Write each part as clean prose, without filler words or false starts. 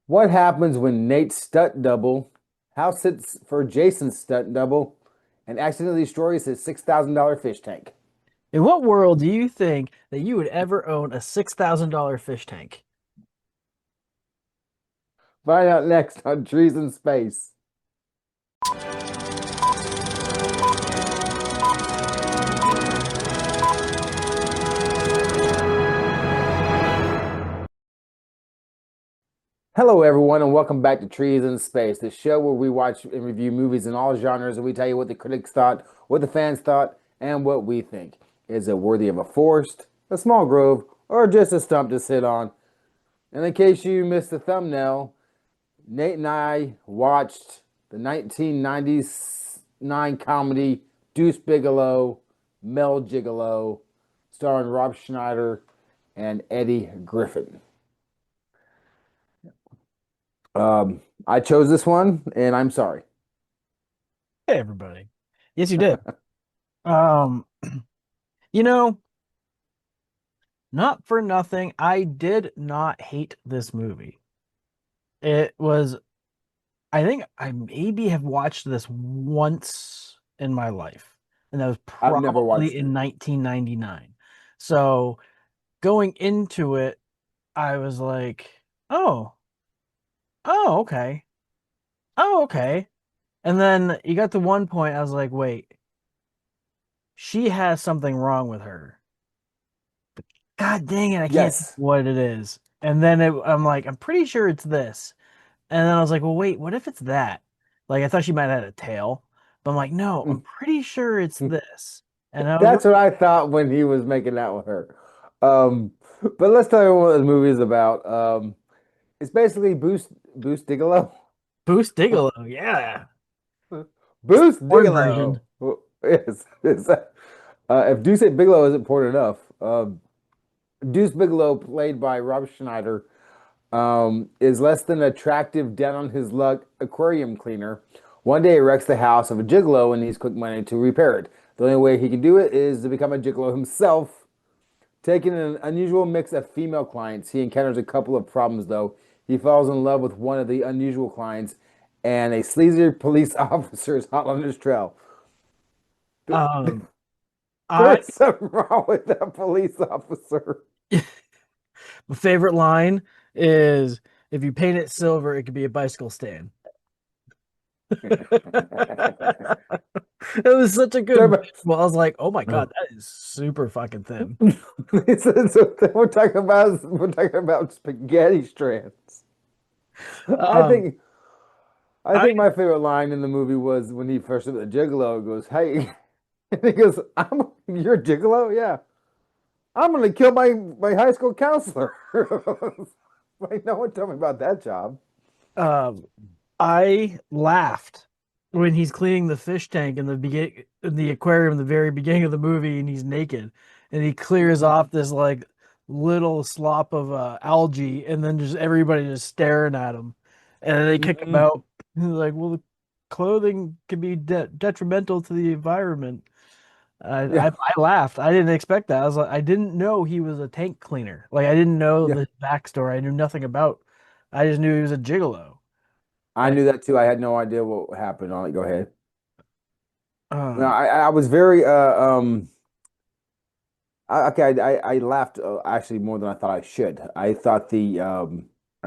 What happens when Nate's stunt double house sits for Jason's stunt double and accidentally destroys his $6,000 fish tank? In what world do you think that you would ever own a $6,000 fish tank? Find out next on Trees in Space. Hello, everyone, and welcome back to Trees in Space, the show where we watch and review movies in all genres and we tell you what the critics thought, what the fans thought, and what we think. Is it worthy of a forest, a small grove, or just a stump to sit on? And in case you missed the thumbnail, Nate and I watched the 1999 comedy Deuce Bigalow, Mel Gigolo, starring Rob Schneider and Eddie Griffin. I chose this one, and I'm sorry. Hey, everybody. Yes, you did. Um, you know, not for nothing, I did not hate this movie. It was, I think I maybe have watched this once in my life, and that was I've never probably watched in it. 1999. So going into it, I was like, oh, oh, okay. Oh, okay. And then you got to one point, I was like, wait, she has something wrong with her. God dang it, I can't think Yes. what it is. And then I'm like, I'm pretty sure it's this. And then I was like, well, wait, what if it's that? Like, I thought she might have had a tail, but I'm like, no, I'm pretty sure it's this. And I was That's what right. I thought when he was making out with her. Um, but let's tell you what the movie is about. It's basically Boost Digalow. Boost Gigolo, yeah. Boost Porn version. Digalow. Yes. If Deuce Bigalow isn't porn enough, Deuce Bigalow, played by Rob Schneider, is less than attractive, down on his luck aquarium cleaner. One day he wrecks the house of a gigolo and needs quick money to repair it. The only way he can do it is to become a gigolo himself. Taking an unusual mix of female clients, he encounters a couple of problems though. He falls in love with one of the unusual clients, and a sleazy police officer is hot on his trail. Um, I There's something wrong with that police officer. My favorite line is if you paint it silver, it could be a bicycle stand. It was such a good visual. I was like, oh my God, that is super fucking thin. So we're talking about spaghetti strands. I Um, think I I think my favorite line in the movie was when he first met the Gigolo. He goes, "Hey," and he goes, "You're a Gigolo? Yeah. I'm gonna kill my high school counselor." Like no one told me about that job. um I laughed when he's cleaning the fish tank in the aquarium in the very beginning of the movie and he's naked and he clears off this like little slop of algae and then just everybody just staring at him and then they kick him Hmm. out. He's like, well, the clothing can be detrimental to the environment. Yeah, I laughed. I didn't expect that. I was like, I didn't know he was a tank cleaner. Like I didn't know yeah. the backstory. I knew nothing about. I just knew he was a gigolo. I And knew that too. I had no idea what happened on it. Go ahead. No, um, I was very okay, I laughed actually more than I thought I should. I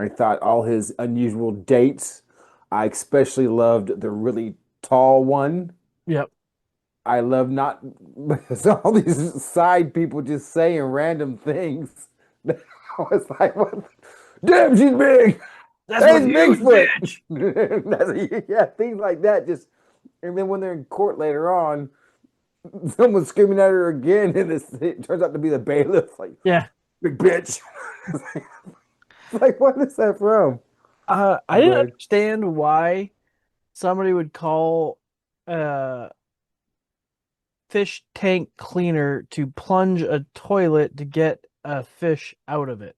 thought all his unusual dates. I especially loved the really tall one. yep. I love not because all these side people just saying random things. I was like, what? Damn, she's big. That's Hey, it's one huge Bigfoot. bitch. Yeah, things like that. Just and then when they're in court later on, someone's screaming at her again, and it turns out to be the bailiff. Like, Yeah. big bitch. It's like, what is that from? I didn't But understand why somebody would call a fish tank cleaner to plunge a toilet to get a fish out of it.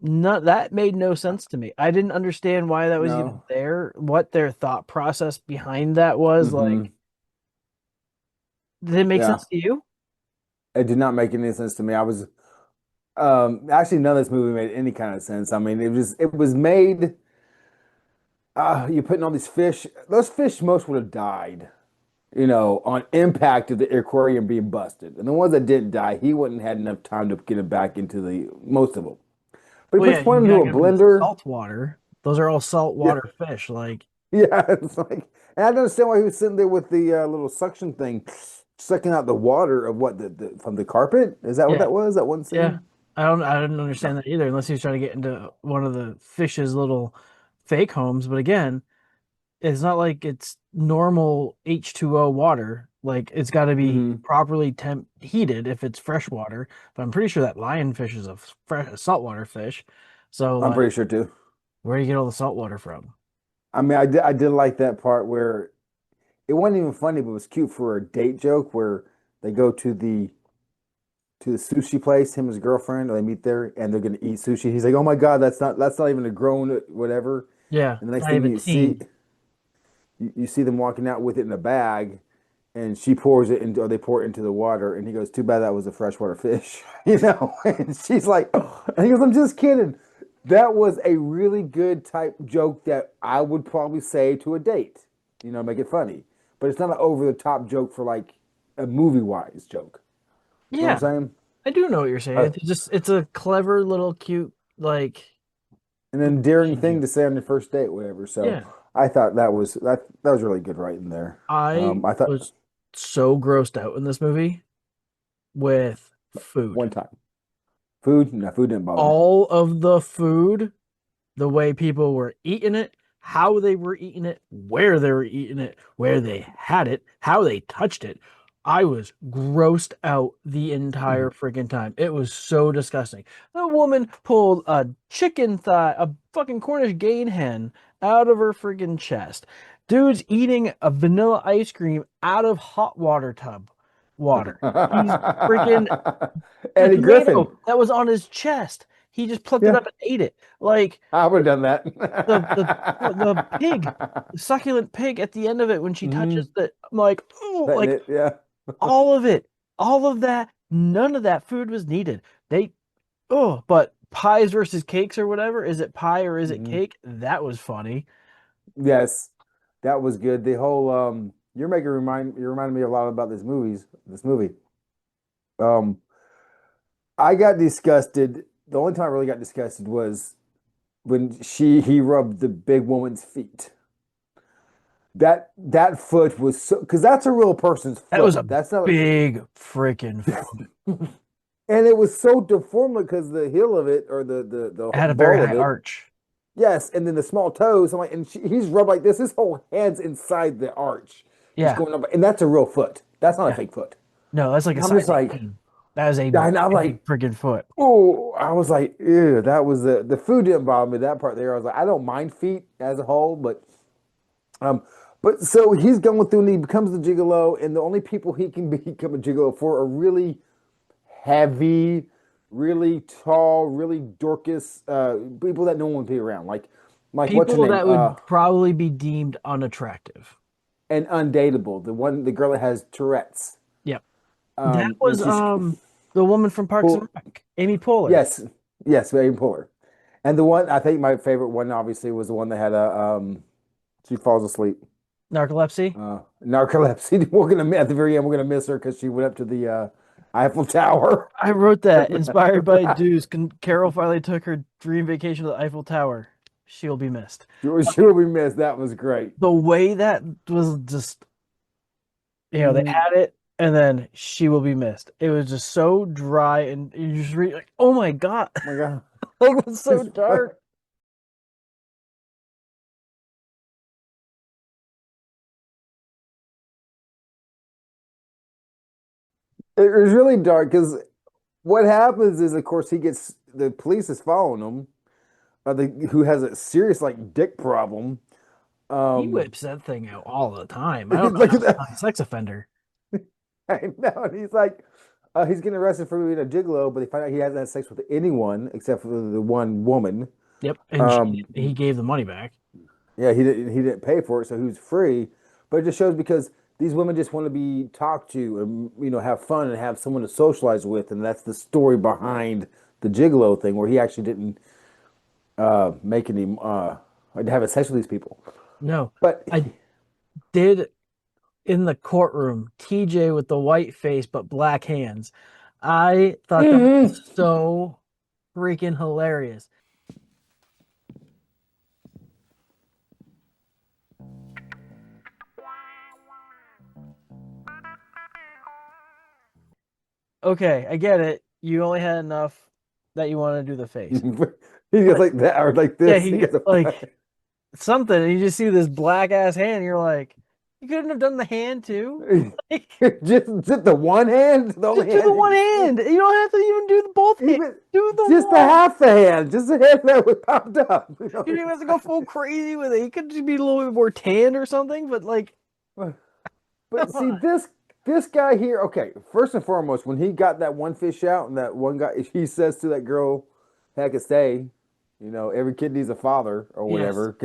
No, that made no sense to me. I didn't understand why that was even no. there, what their thought process behind that was. Hmm. Like, Did it make Yeah, sense to you? it did not make any sense to me. I was actually none of this movie made any kind of sense. I mean, it was made. You're putting all these fish. Those fish most would have died, on impact of the aquarium being busted. And the ones that didn't die, he wouldn't had enough time to get it back into the most of them. But he Well, puts yeah, you one into gotta a get them in the blender. salt water. Those are all Yeah, saltwater fish. Like, yeah. It's like, and I don't understand why he was sitting there with the little suction thing, sucking out the water of what from the carpet. Is that what yeah, that was? That one yeah. scene? I didn't understand that either, unless he was trying to get into one of the fish's little fake homes. But again, it's not like it's normal H2O water. Like it's got to be Hmm. properly heated if it's fresh water. But I'm pretty sure that lionfish is a fresh saltwater fish. So I'm like, pretty sure too. where do you get all the salt water from? I mean, I did like that part where it wasn't even funny, but it was cute for a date joke where they go to the sushi place, him and his girlfriend, or they meet there and they're gonna eat sushi. He's like, "Oh my God, that's not even a grown whatever." Yeah, And the next not thing even you see, teen. you see them walking out with it in a bag, and she pours it into, or they pour it into the water, and he goes, "Too bad that was a freshwater fish," And she's like, and he goes, "I'm just kidding." That was a really good type joke that I would probably say to a date, make it funny. But it's not an over the top joke for like a movie wise joke. You know Yeah, what I'm saying? I do know what you're saying. Uh, It's a clever little cute like an endearing teen thing joke. to say on your first date, whatever. So Yeah. I thought that was really good writing there. I I thought was so grossed out in this movie with food. one time food, no, food didn't bother me. All of the food, the way people were eating it, how they were eating it, where they were eating it, where they had it, how they touched it. I was grossed out the entire freaking time. It was so disgusting. The woman pulled a chicken thigh, a fucking Cornish game hen out of her freaking chest. Dude's eating a vanilla ice cream out of hot water tub water. He's freaking the Eddie Griffin. tomato that was on his chest. He just plucked it Yeah, up and ate it. Like I would have done the pig, that. the succulent pig at the end of it when she Hmm. touches it. I'm like, oh, Letting like it, yeah. all of it, all of that. None of that food was needed. They but pies versus cakes or whatever. Is it pie or is it Hmm. cake? That was funny. Yes, that was good. The whole you reminded me a lot about this movie. Um, I got disgusted. The only time I really got disgusted was when he rubbed the big woman's feet. That foot was so, because that's a real person's That was foot. a That's not, big freaking foot. and it was so deformed because the heel of it, or It the had a very ball of high it, arch. yes, and then the small toes. I'm like, and he's rubbed like this. His whole hand's inside the arch, just Yeah, going up, and that's a real foot. That's not a yeah. fake foot. No, that's like a And I'm size just like, 18. That is a I'm like, big freaking foot. oh, I was like, ew, that was the food didn't bother me. That part there, I was like, I don't mind feet as a whole, um, but so he's going through and he becomes the gigolo, and the only people he can become a gigolo for are really heavy, really tall, really dorcas people that no one would be around. Like what's her People name? that would probably be deemed unattractive. And undateable, the girl that has Tourette's. Yep. That And was she's the woman from Parks and cool. Rec, Amy Poehler. Yes, yes, very poor. And the one I think my favorite one obviously was the one that had a she falls asleep. Narcolepsy. Narcolepsy. We're gonna at the very end we're gonna miss her because she went up to the Eiffel Tower. I wrote that inspired by Deuce. Carol finally took her dream vacation to the Eiffel Tower. She'll be missed. Sure we missed. That was great. The way that was just, they Hmm. had it and then she will be missed. It was just so dry and you just read like, oh my God. Oh my God. Like it's so dark. It was really dark because what happens is, of course, the police is following him, who has a serious like dick problem. He Um, whips that thing out all the time. I don't know look how at he's that. not a sex offender. I know. And he's like, he's getting arrested for being a gigolo, but they find out he hasn't had sex with anyone except for the one woman. Yep. And Um, he gave the money back. yeah, he didn't pay for it, so he was free. But it just shows because these women just want to be talked to and have fun and have someone to socialize with, and that's the story behind the Gigolo thing, where he actually didn't make any have sex with these people. No, But I did in the courtroom, TJ with the white face but black hands. I thought that Mhm. was so freaking hilarious. Okay, I get it. You only had enough that you want to do the face. He goes But like that or like yeah, this. He he goes, like something, and you just see this black ass hand, and you're like, you couldn't have done the hand too. Like, just the one hand, the just only do the hand you one can see. hand. You don't have to even do the both hands. Even Do the just the one. half the hand, just the hand that was popped up. You didn't even have to go full crazy with it. You could just be a little bit more tanned or something, but like, come But see on. this guy here. Okay, first and foremost, when he got that one fish out, and that one guy, he says to that girl, "Heck, stay." Every kid needs a father or Yes. whatever.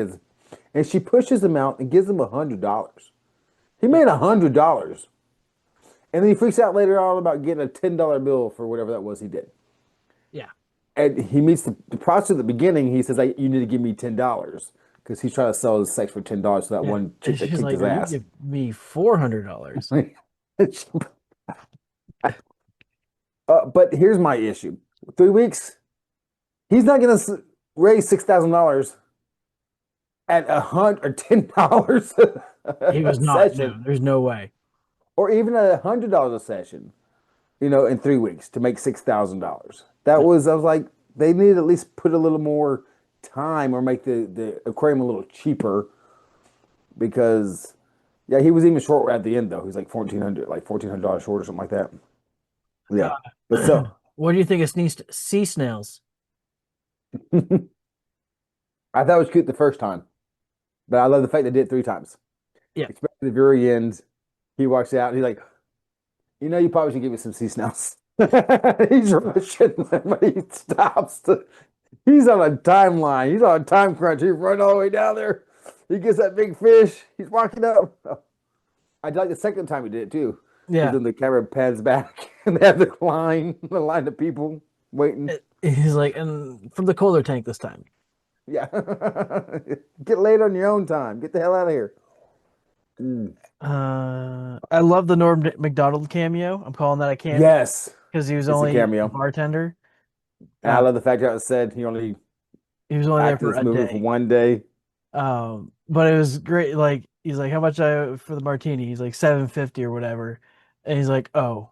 And she pushes him out and gives him $100. He Yeah. made $100, and then he freaks out later on about getting a $10 bill for whatever that was he did. Yeah. And he meets the prostitute at the beginning. He says, "You need to give me $10," because he's trying to sell his sex for $10 to that Yeah. one And chick that she's kicked like, his "Well, you ass. give me $400." But here's my issue: 3 weeks, he's not going to raise $6,000 at $110 He a was not. No, session, there's no way. or even $100 a session. In 3 weeks to make $6,000. That No. was I was like, they need to at least put a little more time or make the aquarium a little cheaper because yeah, he was even short at the end though. He was like 1,400, like $1,400 short or something like that. Yeah, but so What do you think of sea snails? I thought it was cute the first time, but I love the fact they did it 3 times. Yeah. Especially at the very end, he walks out and he's like, you probably should give me some sea snails. He's rushing, but he stops. He's on a timeline. He's on a time crunch. He's running all the way down there. He gets that big fish. He's walking up. I like the second time he did it too, because Yeah. then the camera pans back and they have the line of people waiting. He's like, and from the colder tank this time. Yeah, get laid on your own time. Get the hell out of here. Mm. I love the Norm Macdonald cameo. I'm calling that a cameo Yes, because he was it's a only a cameo. bartender. And I Uh, love the fact that it said he only he was only there acted for this a movie for day. one day. But it was great. Like he's like, how much I for the martini? He's like 750 or whatever, and he's like, oh,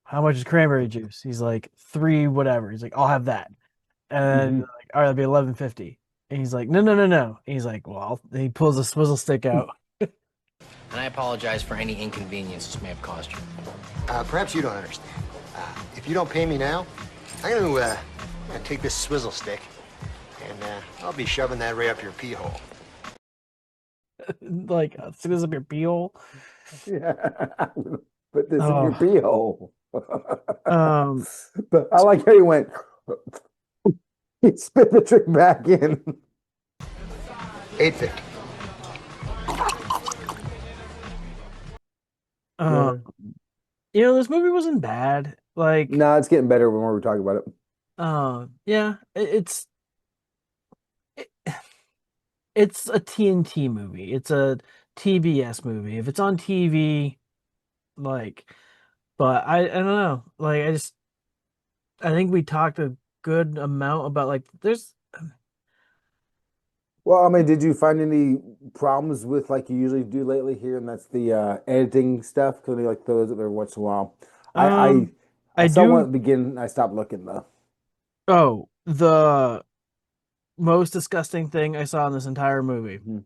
how much is cranberry juice? He's like three whatever. He's like, I'll have that, and then Mhm. like, all right, that'll be 1150. And he's like, no, no, no, no. And he's like, well, he pulls a swizzle stick out. And I apologize for any inconvenience this may have caused you. Perhaps you don't understand. If you don't pay me now, I'm gonna take this swizzle stick and I'll be shoving that right up your pee hole. Like, stick this up your pee hole. Yeah, put this in your Oh, pee hole. um, But I like how he went. He spit the trick back in. 850. uh, Yeah. this movie wasn't bad. Like, No, it's getting better when we're talking about it. yeah, it, it's a TNT movie. It's a TBS movie. If it's on TV, like, but I don't know. Like, I think we talked a good amount about like there's Well, I mean, did you find any problems with like you usually do lately here, and that's the editing stuff? Because like those every once in a while. I I, um I I saw one at do the beginning. I stopped looking though. oh the most disgusting thing I saw in this entire movie Mhm.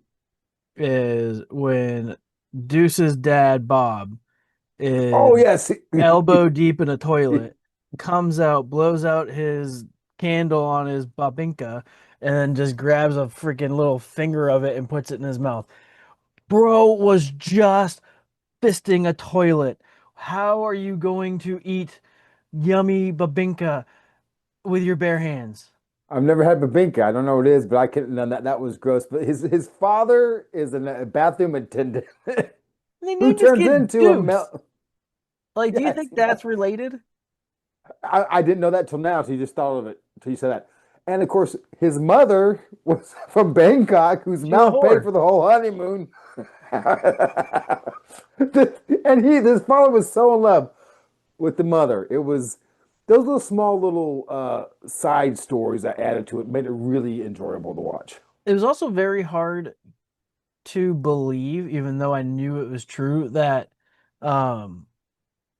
is when Deuce's dad Bob is Oh yes. elbow deep in a toilet, comes out, blows out his candle on his babinka, and then just grabs a freaking little finger of it and puts it in his mouth. Bro was just fisting a toilet. How are you going to eat yummy babinka with your bare hands? I've never had babinka. I don't know what it is, but I couldn't know that. That was gross. But his father is a bathroom attendant. And they who named his turns kid into a Deuce. Like, do you Yes, think that's related? I didn't know that till now. So you just thought of it till you said that. And of course, his mother was from Bangkok, whose She's a mouth paid whore. for the whole honeymoon. And this father was so in love with the mother. It was those little small little side stories that added to it made it really enjoyable to watch. It was also very hard to believe, even though I knew it was true, that um,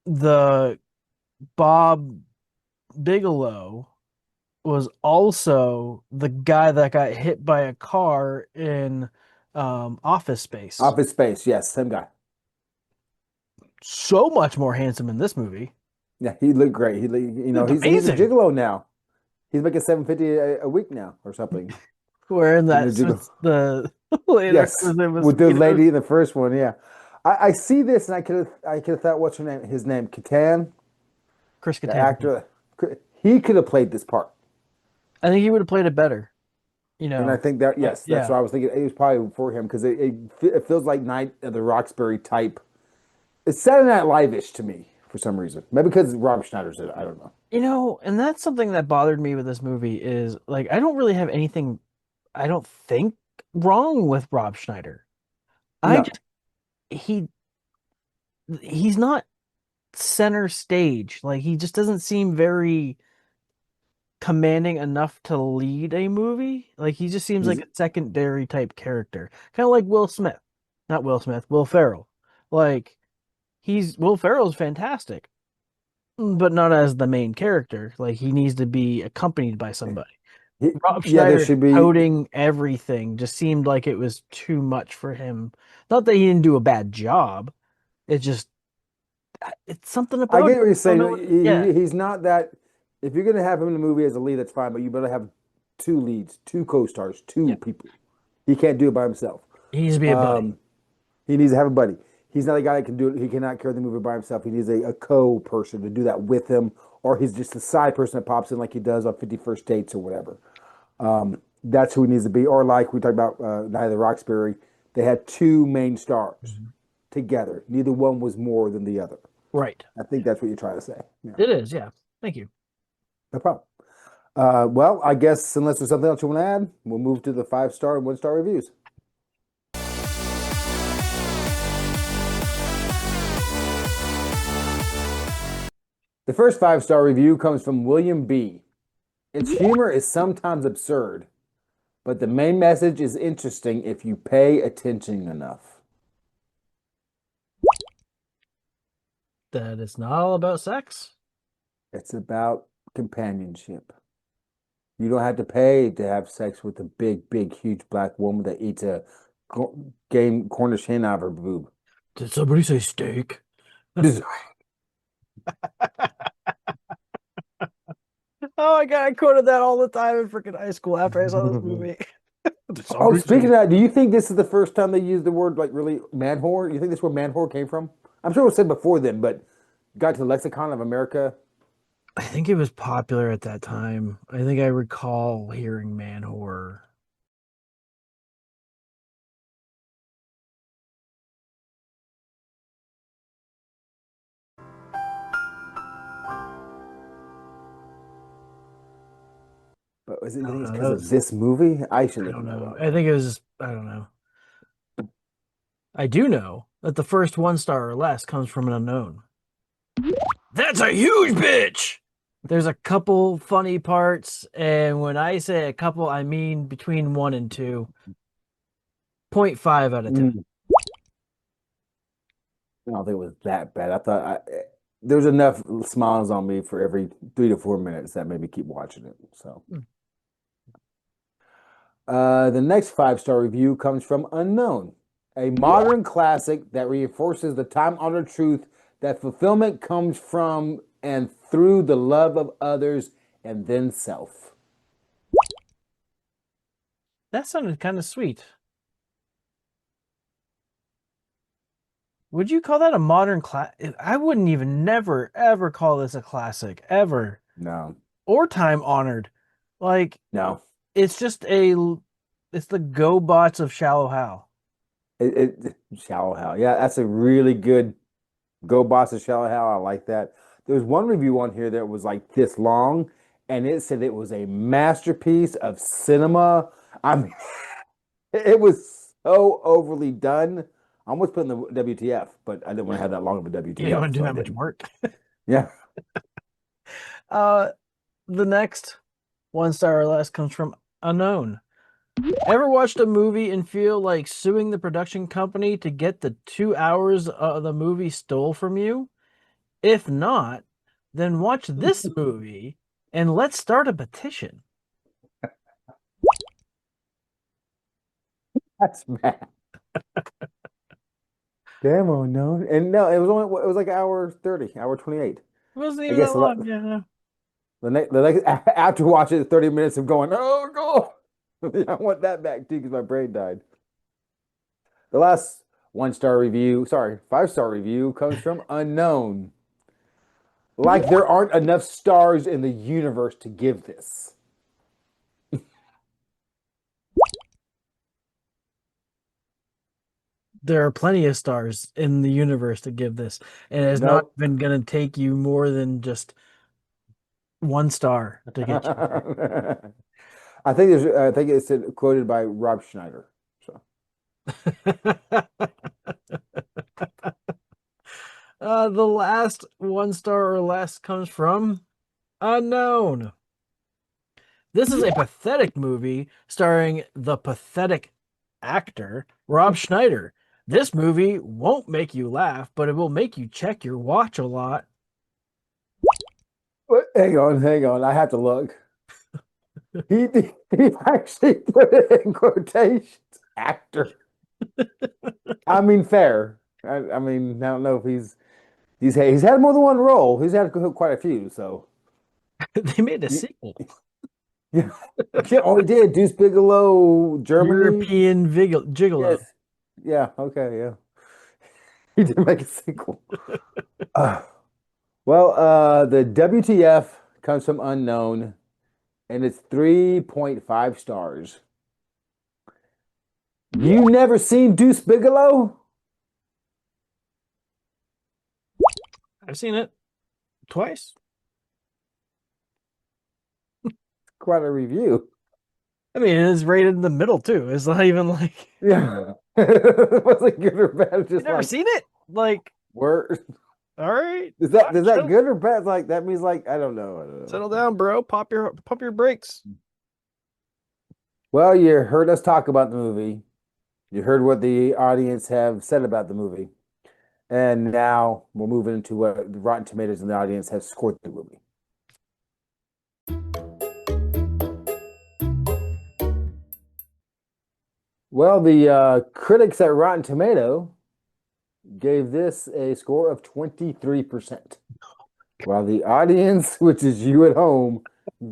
the Bob Bigalow was also the guy that got hit by a car in Office Space. Office Space, yes, same guy. So much more handsome in this movie. Yeah, he looked great. Looked He's a amazing. gigolo now. He's making $750 a week now or something. Wearing Being a that gigolo. since the later Yes, was in with the mosquitoes. lady in the first one. Yeah, I see this and I could have thought, what's her name? His name, Catan, Chris the Kattan. actor. He could have played this part, I think he would have played it better. and I think that yes, that's yeah. what I was thinking. It was probably for him because it feels like Night of the Roxbury type. It's Saturday Night Live-ish to me for some reason. Maybe because Rob Schneider's in it. I don't know. And that's something that bothered me with this movie is like I don't really have anything I don't think wrong with Rob Schneider. I No. just he's not center stage. Like he just doesn't seem very commanding enough to lead a movie. Like he just seems like a secondary type character. Kind of like Will Smith. Not Will Smith, Will Ferrell. Like Will Ferrell's fantastic, but not as the main character. Like he needs to be accompanied by somebody. Rob Yeah, there Schneider should be. coding everything just seemed like it was too much for him. Not that he didn't do a bad job. It's something I about get it. what you're I don't know saying. yeah. He's not that. If you're gonna have him in the movie as a lead, that's fine. But you better have two leads, two co-stars, two Yeah. people. He can't do it by himself. He needs to be a buddy. He needs to have a buddy. He's not a guy that can do it. He cannot carry the movie by himself. He needs a co-person to do that with him, or he's just a side person that pops in like he does on 51st Dates or whatever. That's who he needs to be. Or like we talked about Night of the Roxbury, they had two main stars together. Neither one was more than the other. Right. I think that's what you're trying to say. Yeah. It is, yeah. Thank you. No problem. Well, I guess unless there's something else you want to add, we'll move to the 5-star and 1-star reviews. The first 5-star review comes from William B. Its humor is sometimes absurd, but the main message is interesting if you pay attention enough. That it's not all about sex. It's about companionship. You don't have to pay to have sex with a big, huge black woman that eats a game Cornish hen out of her boob. Did somebody say steak? Oh my god, I quoted that all the time in freaking high school after I saw this movie. Oh, speaking of that, do you think this is the first time they used the word like really man whore? You think this is where man whore came from? I'm sure it was said before then, but got to the lexicon of America. I think it was popular at that time. I think I recall hearing man whore. But was it you think it's because of this movie? I should I don't know. know. I think it was, I don't know. I do know that the first 1-star or less comes from an unknown. That's a huge bitch! There's a couple funny parts, and when I say a couple, I mean between 1 and 2. 0.5 out of 10. I don't think it was that bad. I thought there was enough smiles on me for every 3 to 4 minutes that made me keep watching it. So, the next 5-star review comes from Unknown, a modern classic that reinforces the time-honored truth that fulfillment comes from and through the love of others and then self. That sounded kind of sweet. Would you call that a modern class? I wouldn't even never ever call this a classic ever. No. Or time honored. Like No. it's just it's the GoBots of Shallow Hal. Shallow Hal. Yeah, that's a really good Go Boss of Shallow Hal. I like that. There's one review on here that was like this long, and it said it was a masterpiece of cinema. I mean, it was so overly done. I almost put in the WTF, but I didn't want to have that long of a You don't want WTF, to do so I that much didn't. work. Yeah. The next 1 star or less comes from Unknown. Ever watched a movie and feel like suing the production company to get the 2 hours of the movie stole from you? If not, then watch this movie and let's start a petition. That's mad. Damn, oh no. And no, it was like hour 30, hour 28. It wasn't I even guess that long. Yeah. the next after watching it, 30 minutes of going, oh God. I want that back too because my brain died. The last 1 star review, sorry, 5 star review comes from Unknown. Like there aren't enough stars in the universe to give this. There are plenty of stars in the universe to give this, and it's not Nope. even going to take you more than just 1 star to get you there. I think it's quoted by Rob Schneider. So The last 1 star or less comes from Unknown. This is a pathetic movie starring the pathetic actor Rob Schneider. This movie won't make you laugh, but it will make you check your watch a lot. hang on. I have to look. He actually put it in quotations. Actor. I mean, fair. I mean, I don't know if he's had more than one role. He's had quite a few. So They made a Y- sequel. yeah, yeah. Oh, he did. Deuce Bigalow, Germany. European Gigolo. Yes. Yeah. Okay. Yeah. He did make a sequel. Uh, the WTF comes from Unknown, and it's 3.5 stars. You never seen Deuce Bigalow? I've seen it twice. Quite a review. I mean, it is rated in the middle too. It's not even like Yeah. Was it good or bad? you Just never like seen it. Like, word. all right, Is that settle, good or bad? Like that means like I don't know. I don't know. settle down, bro. Pop your brakes. Well, you heard us talk about the movie. You heard what the audience have said about the movie. And now we're moving into what the Rotten Tomatoes and the audience have scored the movie. Well, the critics at Rotten Tomato gave this a score of 23%, while the audience, which is you at home,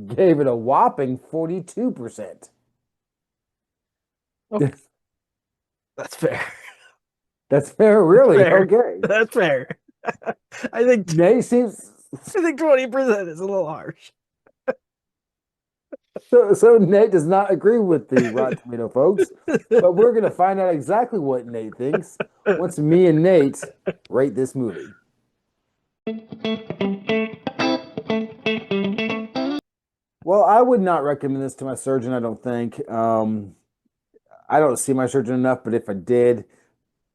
gave it a whopping 42%. Okay. That's fair. That's fair, really. Fair. Okay. That's fair. I think Nate seems 20% is a little harsh. so Nate does not agree with the Rotten Tomato folks, but we're gonna find out exactly what Nate thinks once me and Nate rate this movie. Well, I would not recommend this to my surgeon, I don't think. I don't see my surgeon enough, but if I did,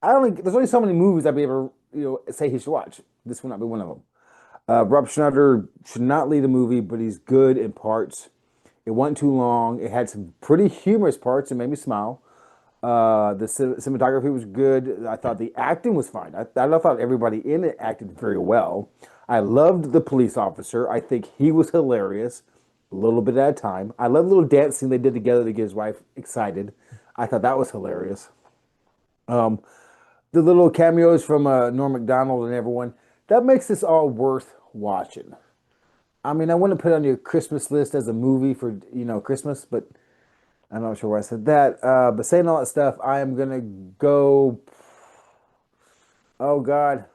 there's only so many movies I'd be able to, say he should watch. This would not be one of them. Rob Schneider should not lead the movie, but he's good in parts. It wasn't too long. It had some pretty humorous parts that made me smile. The cinematography was good. I thought the acting was fine. I thought everybody in it acted very well. I loved the police officer. I think he was hilarious, a little bit at a time. I love the little dance scene they did together to get his wife excited. I thought that was hilarious. The little cameos from Norm Macdonald and everyone, that makes this all worth watching. I mean, I wouldn't put it on your Christmas list as a movie for, Christmas, but I'm not sure why I said that. But saying all that stuff, I am gonna go. Oh God,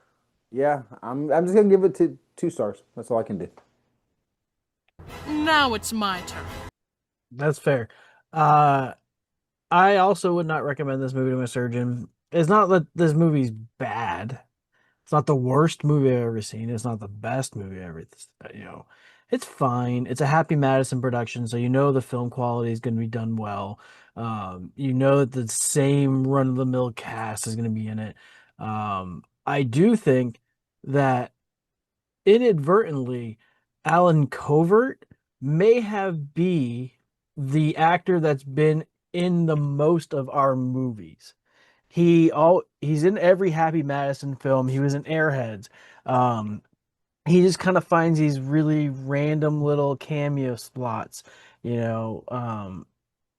yeah, I'm just gonna give it to 2 stars. That's all I can do. Now it's my turn. That's fair. I also would not recommend this movie to my surgeon. It's not that this movie's bad. It's not the worst movie I've ever seen. It's not the best movie I've ever, it's fine. It's a Happy Madison production, so you know the film quality is going to be done well. You know that the same run-of-the-mill cast is going to be in it. I do think that inadvertently, Alan Covert may have be the actor that's been in the most of our movies. He's in every Happy Madison film. He was in Airheads. Um, he just kind of finds these really random little cameo slots, you know.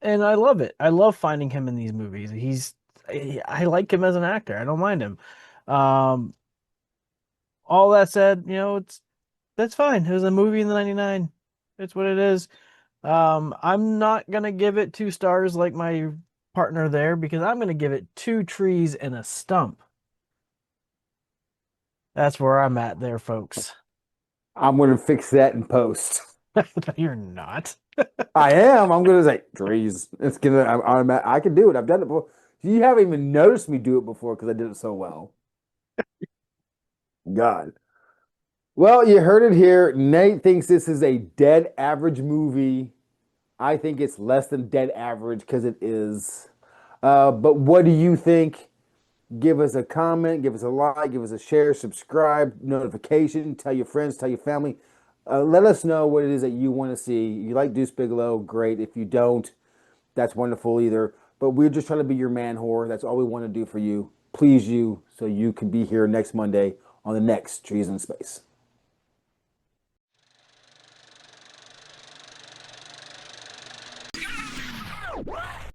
And I love it. I love finding him in these movies. I like him as an actor. I don't mind him. Um, all that said, that's fine. It was a movie in the 99. It's what it is. I'm not gonna give it 2 stars like my partner there because I'm gonna give it 2 trees and a stump. That's where I'm at there, folks. I'm going to fix that in post. You're not. I am. I'm going to say trees. It's gonna. I can do it. I've done it before. You haven't even noticed me do it before because I did it so well. God. Well, you heard it here. Nate thinks this is a dead average movie. I think it's less than dead average because it is. But what do you think? Give us a comment, give us a like, give us a share, subscribe, notification, tell your friends, tell your family. Let us know what it is that you want to see. If you like Deuce Bigalow, great. If you don't, that's wonderful either. But we're just trying to be your man whore. That's all we want to do for you. Please you so you can be here next Monday on the next Trees in Space. What?